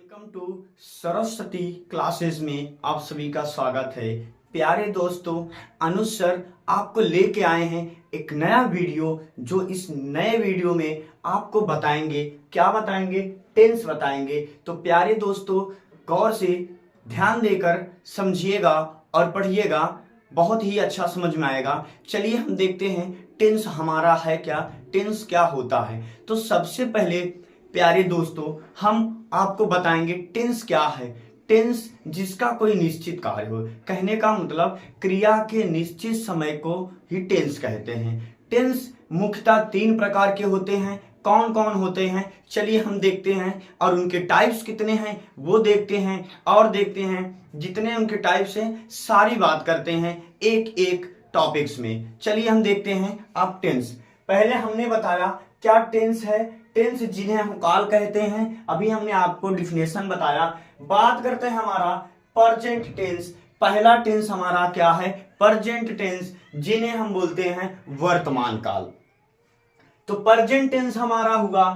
Welcome to Saraswati classes में आप सभी का स्वागत है। प्यारे दोस्तों, अनुज सर आपको लेके आए हैं एक नया वीडियो। जो इस नए वीडियो में आपको बताएंगे, क्या बताएंगे? टेंस बताएंगे। तो प्यारे दोस्तों, गौर से ध्यान देकर समझिएगा और पढ़िएगा, बहुत ही अच्छा समझ में आएगा। चलिए हम देखते हैं टेंस हमारा है क्या, टेंस क्या होता है। तो सबसे पहले प्यारे दोस्तों, हम आपको बताएंगे टेंस क्या है। टेंस जिसका कोई निश्चित कार्य हो, कहने का मतलब क्रिया के निश्चित समय को ही टेंस कहते हैं। टेंस मुख्यतः 3 प्रकार के होते हैं। कौन कौन होते हैं चलिए हम देखते हैं, और उनके टाइप्स कितने हैं वो देखते हैं, और देखते हैं जितने उनके टाइप्स हैं सारी बात करते हैं एक एक टॉपिक्स में। चलिए हम देखते हैं। अब टेंस पहले हमने बताया क्या टेंस है। टेंस जिन्हें हम काल कहते हैं, अभी हमने आपको डिफिनेशन बताया। बात करते हैं हमारा प्रेजेंट टेंस। पहला टेंस हमारा क्या है? प्रेजेंट टेंस, जिन्हें हम बोलते हैं वर्तमान काल। तो प्रेजेंट टेंस हमारा हुआ,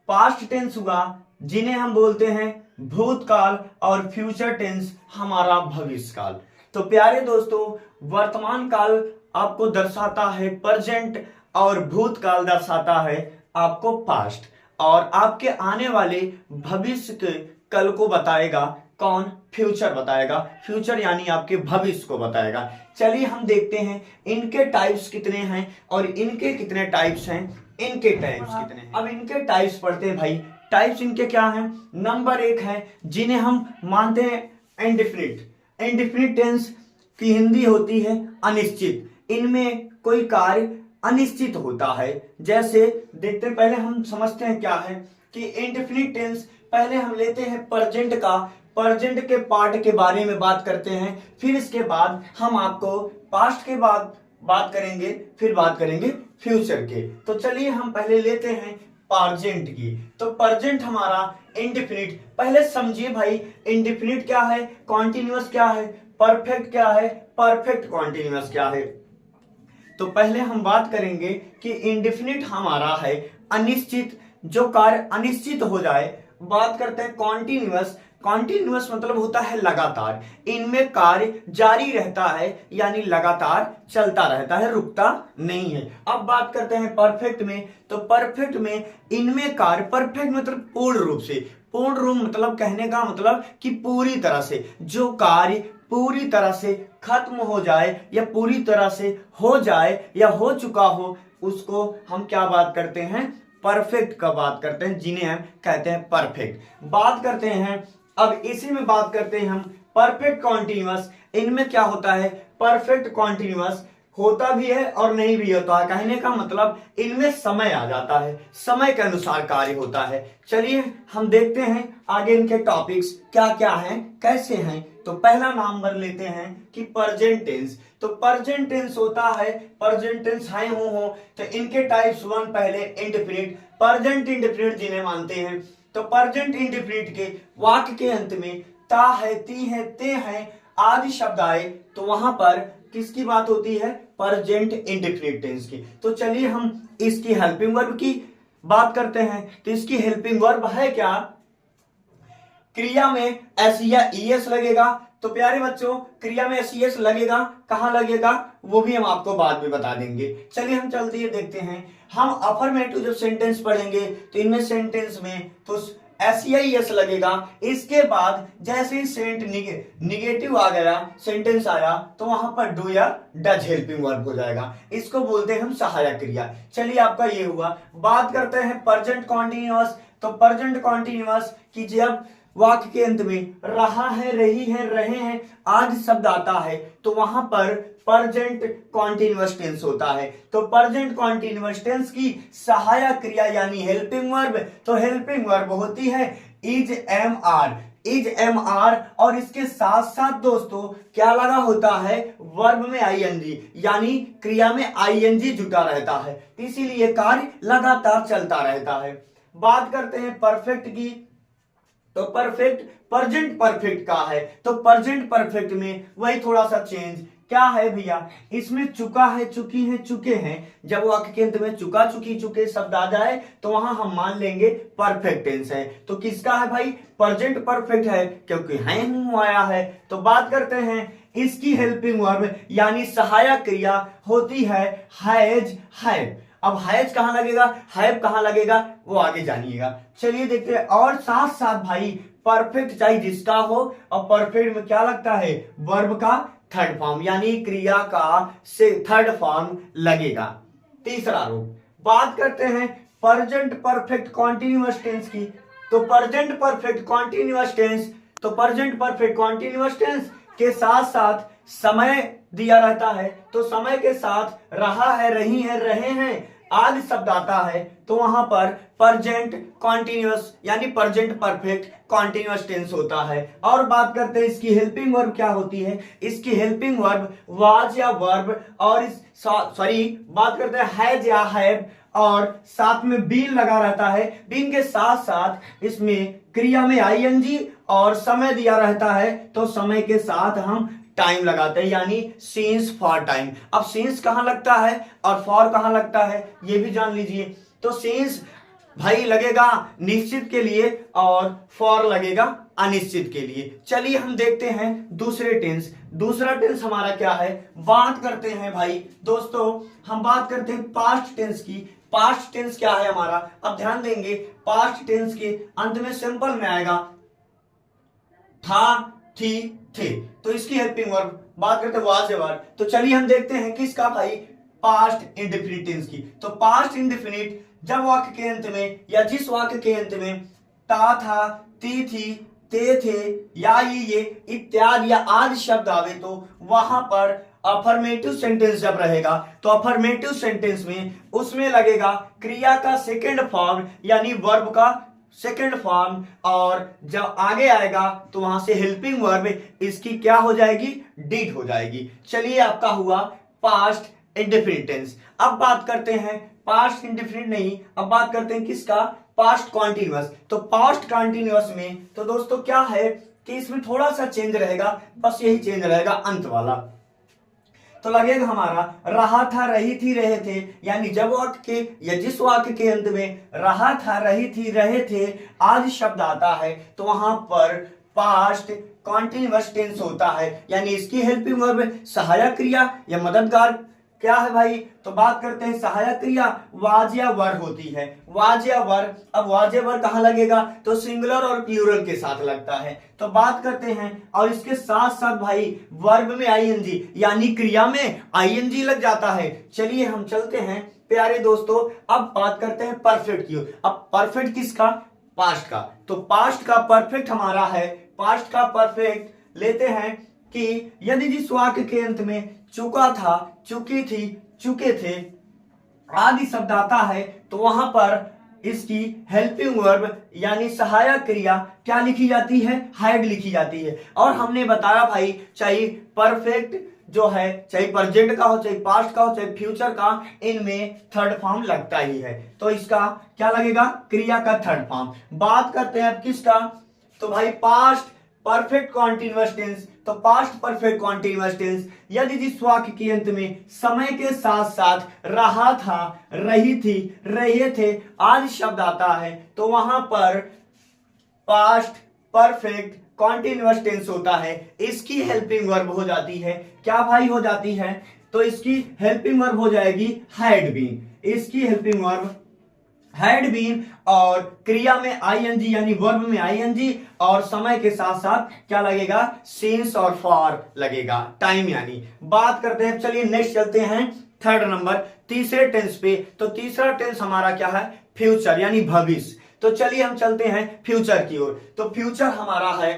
पास्ट टेंस हुआ जिन्हें हम बोलते हैं भूतकाल, और फ्यूचर टेंस हमारा भविष्य काल। तो प्यारे दोस्तों, वर्तमान काल आपको दर्शाता है प्रेजेंट, और भूतकाल दर्शाता है आपको पास्ट, और आपके आने वाले भविष्य के कल को बताएगा कौन? फ्यूचर बताएगा। फ्यूचर यानी आपके भविष्य को बताएगा। चलिए हम देखते हैं इनके टाइप्स कितने हैं और इनके कितने टाइप्स हैं। इनके टाइप्स कितने हैं, अब इनके टाइप्स पढ़ते हैं भाई। टाइप्स इनके क्या हैं? नंबर 1 है जिन्हें हम मानते हैं इंडेफिनिट। इंडेफिनिट टेंस की हिंदी होती है अनिश्चित। इनमें कोई कार्य अनिश्चित होता है। जैसे देखते हैं, पहले हम समझते हैं क्या है कि इंडेफिनिट टेंस। पहले हम लेते हैं प्रेजेंट का, प्रेजेंट के पार्ट के बारे में बात करते हैं, फिर इसके बाद हम आपको पास्ट के बाद बात करेंगे, फिर बात करेंगे फ्यूचर के। तो चलिए हम पहले लेते हैं प्रेजेंट की। तो प्रेजेंट हमारा इंडेफिनिट। पहले समझिए भाई, इंडेफिनिट क्या है, कॉन्टिन्यूअस क्या है, परफेक्ट क्या है, परफेक्ट कॉन्टिन्यूअस क्या है। तो पहले हम बात करेंगे कि इंडेफिनिट हमारा है अनिश्चित, जो कार्य अनिश्चित हो जाए। बात करते हैं कॉन्टिन्यूअस। कॉन्टिन्यूअस मतलब होता है लगातार। इनमें कार्य जारी रहता है, यानी लगातार चलता रहता है, रुकता नहीं है। अब बात करते हैं परफेक्ट में। तो परफेक्ट में इनमें कार्य, परफेक्ट मतलब पूर्ण रूप से, पूर्ण रूप मतलब कहने का मतलब कि पूरी तरह से, जो कार्य पूरी तरह से खत्म हो जाए या पूरी तरह से हो जाए या हो चुका हो, उसको हम क्या बात करते हैं? परफेक्ट का बात करते हैं, जिन्हें हम कहते हैं परफेक्ट। बात करते हैं अब इसी में बात करते हैं हम परफेक्ट कॉन्टिन्यूअस। इनमें क्या होता है? परफेक्ट कॉन्टिन्यूअस होता भी है और नहीं भी होता है। कहने का मतलब इनमें समय आ जाता है, समय के अनुसार कार्य होता है। चलिए हम देखते हैं आगे इनके टॉपिक्स क्या क्या हैं, कैसे हैं। तो पहला नंबर लेते हैं कि प्रेजेंट टेंस। तो प्रेजेंट टेंस होता है, प्रेजेंट टेंस है हो। तो इनके टाइप्स 1 पहले इंडेफिनिट, प्रेजेंट इंडेफिनिट जिन्हें मानते हैं। तो प्रेजेंट इंडेफिनिट के वाक्य के अंत में ता है, ती है, ते है आदि शब्द आए, तो वहां पर किसकी बात होती है? प्रेजेंट इंडेफिनिट टेंस की। तो चलिए हम इसकी हेल्पिंग वर्ब की बात करते हैं। तो इसकी हेल्पिंग वर्ब है क्या? क्रिया में एस या ईएस लगेगा। तो प्यारे बच्चों, क्रिया में एस ईएस लगेगा, कहां लगेगा वो भी हम आपको बाद में बता देंगे। चलिए हम चलते हैं, देखते हैं। हम अफर्मेटिव जब सेंटेंस पढ़ेंगे तो इनमें सेंटेंस में तो एस या ईएस लगेगा। इसके बाद जैसे ही सेंट निगेटिव आ गया, सेंटेंस आया, तो वहां पर डू या डज हेल्पिंग वर्ब हो जाएगा। इसको बोलते हैं हम सहायक क्रिया। चलिए आपका ये हुआ। बात करते हैं प्रेजेंट कॉन्टिन्यूअस। तो प्रेजेंट कॉन्टिन्यूअस की जब वाक्य के अंत में रहा है, रही है, रहे हैं आदि शब्द आता है, तो वहां पर प्रेजेंट कॉन्टिन्यूअस टेंस होता है। तो प्रेजेंट कॉन्टिन्यूअस टेंस की सहायक क्रिया यानी हेल्पिंग वर्ब, तो हेल्पिंग वर्ब होती है is, am, are. Is, am, are, और इसके साथ साथ दोस्तों क्या लगा होता है? वर्ब में आईएनजी, यानी क्रिया में आईएनजी जुटा रहता है, इसीलिए कार्य लगातार चलता रहता है। बात करते हैं परफेक्ट की। तो परफेक्ट प्रेजेंट परफेक्ट का है। तो प्रेजेंट परफेक्ट में वही थोड़ा सा चेंज, क्या है भैया, इसमें चुका है, चुकी है, चुके हैं। जब वाक्य के अंत में चुका, चुकी, चुके शब्द आ जाए तो वहां हम मान लेंगे परफेक्ट टेंस है। तो किसका है भाई, प्रेजेंट परफेक्ट है, क्योंकि है हूं आया है। तो बात करते हैं इसकी हेल्पिंग वर्ब यानी सहायक क्रिया होती है हैज, हैव। अब हैज कहां लगेगा, हैव कहां लगेगा, वो आगे जानिएगा। चलिए देखते हैं। और साथ साथ भाई परफेक्ट चाहे जिसका हो, और परफेक्ट में क्या लगता है, वर्ब का थर्ड फॉर्म यानी क्रिया का से थर्ड फॉर्म लगेगा। तीसरा रूप बात करते हैं प्रेजेंट परफेक्ट कॉन्टिन्यूअस टेंस की। तो प्रेजेंट परफेक्ट कॉन्टिन्यूअस टेंस, तो प्रेजेंट परफेक्ट कॉन्टिन्यूअस टेंस के साथ साथ समय दिया रहता है। तो समय के साथ रहा है, रही है, रहे हैं आदि शब्द आता है, तो वहां पर प्रेजेंट कॉन्टिन्यूअस यानी प्रेजेंट परफेक्ट कॉन्टिन्यूअस टेंस होता है। और बात करते हैं इसकी हेल्पिंग वर्ब क्या होती है। इसकी हेल्पिंग वर्ब वाज या वर्ब, और बात करते हैं हैज या हैव, और साथ में बीन लगा रहता है। बीन के साथ साथ इसमें क्रिया में आईएनजी और समय दिया रहता है, तो समय के साथ हम टाइम लगाते हैं यानी सिंस फॉर टाइम। अब सिंस कहां लगता है और फॉर कहां लगता है ये भी जान लीजिए। तो सिंस भाई लगेगा निश्चित के लिए और फॉर लगेगा अनिश्चित के लिए। चलिए हम देखते हैं दूसरे टेंस। दूसरा टेंस हमारा क्या है, बात करते हैं भाई दोस्तों, हम बात करते हैं पास्ट टेंस की। पास्ट टेंस क्या है हमारा, अब ध्यान देंगे। पास्ट टेंस के अंत में सिंपल में आएगा था, थी, थे। तो इसकी हेल्पिंग वर्ब बात करते हैं वाज वर्ब। तो चलिए हम देखते हैं किसका भाई, पास्ट इंडेफिनिट टेंस की। तो पास्ट इंडेफिनिट जब वाक्य के अंत में या जिस वाक्य के अंत में ता था, ती थी, ते थे, या ये इत्यादि या आदि शब्द आवे तो वहां पर अफर्मेटिव सेंटेंस जब रहेगा तो अफर्मेटिव सेंटेंस में उसमें लगेगा क्रिया का सेकंड फॉर्म यानी वर्ब का सेकंड फॉर्म, और जब आगे आएगा तो वहां से हेल्पिंग वर्ब इसकी क्या हो जाएगी, डिड हो जाएगी। चलिए आपका हुआ पास्ट इंडेफिनिट टेंस। अब बात करते हैं पास्ट इंडेफिनिट नहीं, अब बात करते हैं किसका, पास्ट कॉन्टिन्यूअस। तो पास्ट कॉन्टिन्यूअस में तो दोस्तों क्या है कि इसमें थोड़ा सा चेंज रहेगा, बस यही चेंज रहेगा अंत वाला। तो लगेगा हमारा रहा था, रही थी, रहे थे, यानी जब वाक्य के या जिस वाक्य के अंत में रहा था, रही थी, रहे थे आदि शब्द आता है तो वहां पर पास्ट कॉन्टिन्यूअस टेंस होता है, यानी इसकी हेल्पिंग वर्ब सहायक क्रिया या मददगार क्या है भाई। तो बात करते हैं सहायक क्रिया वाज या वर होती है, वाज या वर। अब वाज या वर कहां लगेगा, तो सिंगुलर और प्लूरल के साथ लगता है। तो बात करते हैं और इसके साथ साथ भाई वर्ब में आईएनजी यानी क्रिया में आईएनजी लग जाता है। चलिए हम चलते हैं प्यारे दोस्तों, अब बात करते हैं परफेक्ट की। अब परफेक्ट किसका, पास्ट का। तो पास्ट का परफेक्ट हमारा है, पास्ट का परफेक्ट लेते हैं कि यदि जिस वाक्य के अंत में चुका था, चुकी थी, चुके थे आदि शब्द आता है तो वहां पर इसकी हेल्पिंग वर्ब यानी सहायक क्रिया क्या लिखी जाती है, हैड लिखी जाती है। और हमने बताया भाई चाहे परफेक्ट जो है चाहे प्रेजेंट का हो, चाहे पास्ट का हो, चाहे फ्यूचर का, इनमें थर्ड फॉर्म लगता ही है। तो इसका क्या लगेगा, क्रिया का थर्ड फॉर्म। बात करते हैं अब किसका, तो भाई पास्ट परफेक्ट कॉन्टिन्यूअस टेंस। तो पास्ट परफेक्ट कॉन्टिन्यूअस टेंस यदि जिस वाक्य के अंत में समय के साथ साथ रहा था, रही थी, रहे थे आदि शब्द आता है तो वहां पर पास्ट परफेक्ट कॉन्टिन्यूअस टेंस होता है। इसकी हेल्पिंग वर्ब हो जाती है, क्या भाई हो जाती है, तो इसकी हेल्पिंग वर्ब हो जाएगी हैड बीन। इसकी हेल्पिंग वर्ब हैड बीन और क्रिया में आईएनजी यानी वर्ब में आईएनजी और समय के साथ साथ क्या लगेगा, सिंस और फॉर लगेगा, टाइम यानी। बात करते हैं, चलिए नेक्स्ट चलते हैं थर्ड नंबर तीसरे टेंस पे। तो तीसरा टेंस हमारा क्या है, फ्यूचर यानी भविष्य। तो चलिए हम चलते हैं फ्यूचर की ओर। तो फ्यूचर हमारा है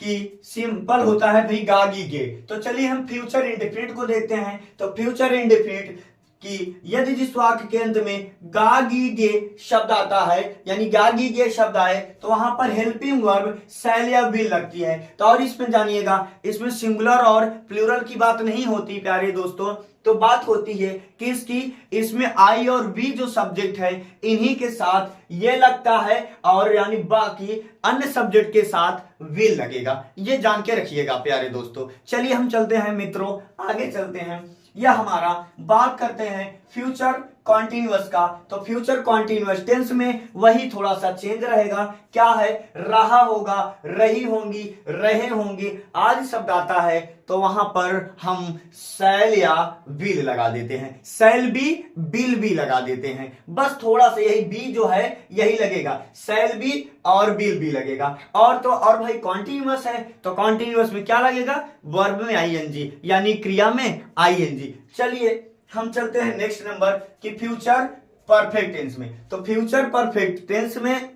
कि सिंपल होता है भाई गागी गे। तो चलिए हम फ्यूचर इंडेफिनिट को देखते हैं। तो फ्यूचर इंडेफिनिट कि यदि जिस वाक्य के अंत में गा गी गे शब्द आता है, यानी गा गी गे शब्द आए, तो वहां पर हेल्पिंग वर्ब शैल या विल लगती है। तो और इसमें जानिएगा, इसमें सिंगुलर और प्लूरल की बात नहीं होती प्यारे दोस्तों, तो बात होती है किसकी, इसमें आई और बी जो सब्जेक्ट है इन्हीं के साथ ये लगता है, और यानी बाकी अन्य सब्जेक्ट के साथ विल लगेगा। ये जान के रखिएगा प्यारे दोस्तों। चलिए हम चलते हैं मित्रों, आगे चलते हैं। यह हमारा बात करते हैं फ्यूचर कॉन्टिन्यूअस का। तो फ्यूचर कॉन्टिन्यूअस टेंस में वही थोड़ा सा चेंज रहेगा। क्या है, रहा होगा, रही होंगी, रहे होंगे आदि शब्द आता है, तो वहां पर हम शैल या विल लगा देते हैं। शैल बी, विल बी लगा देते हैं। बस थोड़ा सा यही बी जो है यही लगेगा, शैल बी और विल बी लगेगा। और तो और भाई कॉन्टिन्यूअस है, तो कॉन्टिन्यूअस में क्या लगेगा, वर्ब में आईएनजी, यानी क्रिया में आईएनजी। चलिए हम चलते हैं नेक्स्ट नंबर कि फ्यूचर परफेक्ट टेंस में। तो फ्यूचर परफेक्ट टेंस में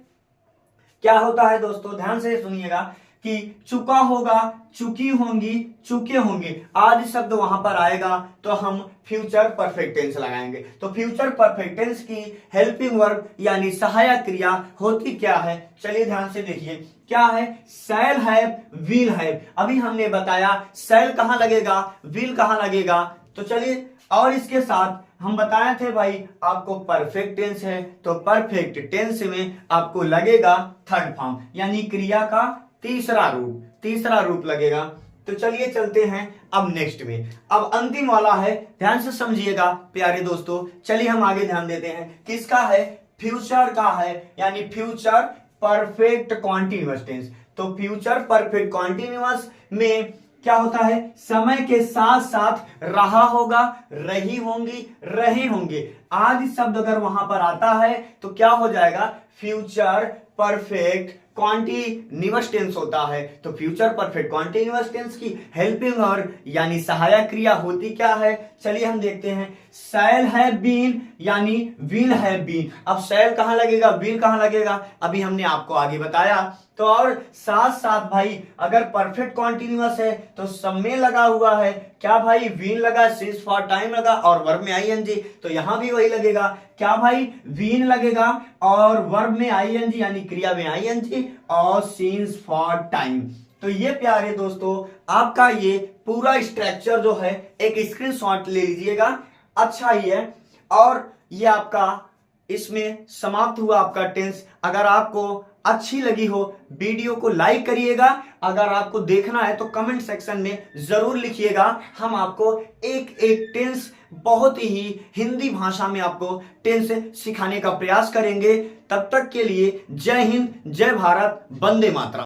क्या होता है दोस्तों, ध्यान से सुनिएगा कि चुका होगा, चुकी होंगी, चुके होंगे आदि शब्द वहां पर आएगा, तो हम फ्यूचर परफेक्ट टेंस लगाएंगे। तो फ्यूचर परफेक्ट टेंस की हेल्पिंग वर्ब यानी सहायक क्रिया होती क्या है, चलिए ध्यान से देखिए। क्या है, शैल हैव, विल हैव। अभी हमने बताया शैल कहां लगेगा, विल कहां लगेगा। तो चलिए, और इसके साथ हम बताए थे भाई आपको परफेक्ट टेंस है, तो परफेक्ट टेंस में आपको लगेगा थर्ड फॉर्म, यानी क्रिया का तीसरा रूप लगेगा। तो चलिए चलते हैं अब नेक्स्ट में। अब अंतिम वाला है, ध्यान से समझिएगा प्यारे दोस्तों। चलिए हम आगे ध्यान देते हैं, किसका है, फ्यूचर का है, यानी फ्यूचर परफेक्ट कॉन्टिन्यूअस टेंस। तो फ्यूचर परफेक्ट कॉन्टिन्यूअस में क्या होता है, समय के साथ साथ रहा होगा, रही होंगी, रहे होंगे आदि शब्द अगर वहां पर आता है तो क्या हो जाएगा, फ्यूचर परफेक्ट कॉन्टिन्यूअस टेंस होता है। तो फ्यूचर परफेक्ट कॉन्टिन्यूअस टेंस की हेल्पिंग और यानी सहायक क्रिया होती क्या है, चलिए हम देखते हैं। शैल हैव बीन यानी विल हैव बीन। अब शैल कहां लगेगा, विल कहां लगेगा, अभी हमने आपको आगे बताया। तो और साथ साथ भाई अगर परफेक्ट कॉन्टिन्यूअस है तो सब में लगा हुआ है, क्या भाई, विल लगा, सिंस फॉर टाइम लगा और वर्ब में आईएनजी, तो यहां भी वही लगेगा। क्या भाई, विल लगेगा और वर्ब में आईएनजी यानी क्रिया में आईएनजी और सिंस फॉर टाइम। तो ये प्यारे दोस्तों आपका ये पूरा स्ट्रक्चर जो है एक स्क्रीनशॉट ले लीजिएगा, अच्छा ही है। और ये आपका इसमें समाप्त हुआ आपका टेंस। अगर आपको अच्छी लगी हो वीडियो को लाइक करिएगा, अगर आपको देखना है तो कमेंट सेक्शन में जरूर लिखिएगा। हम आपको एक एक टेंस बहुत ही हिंदी भाषा में आपको टेंस सिखाने का प्रयास करेंगे। तब तक के लिए जय हिंद, जय भारत, वंदे मातरम।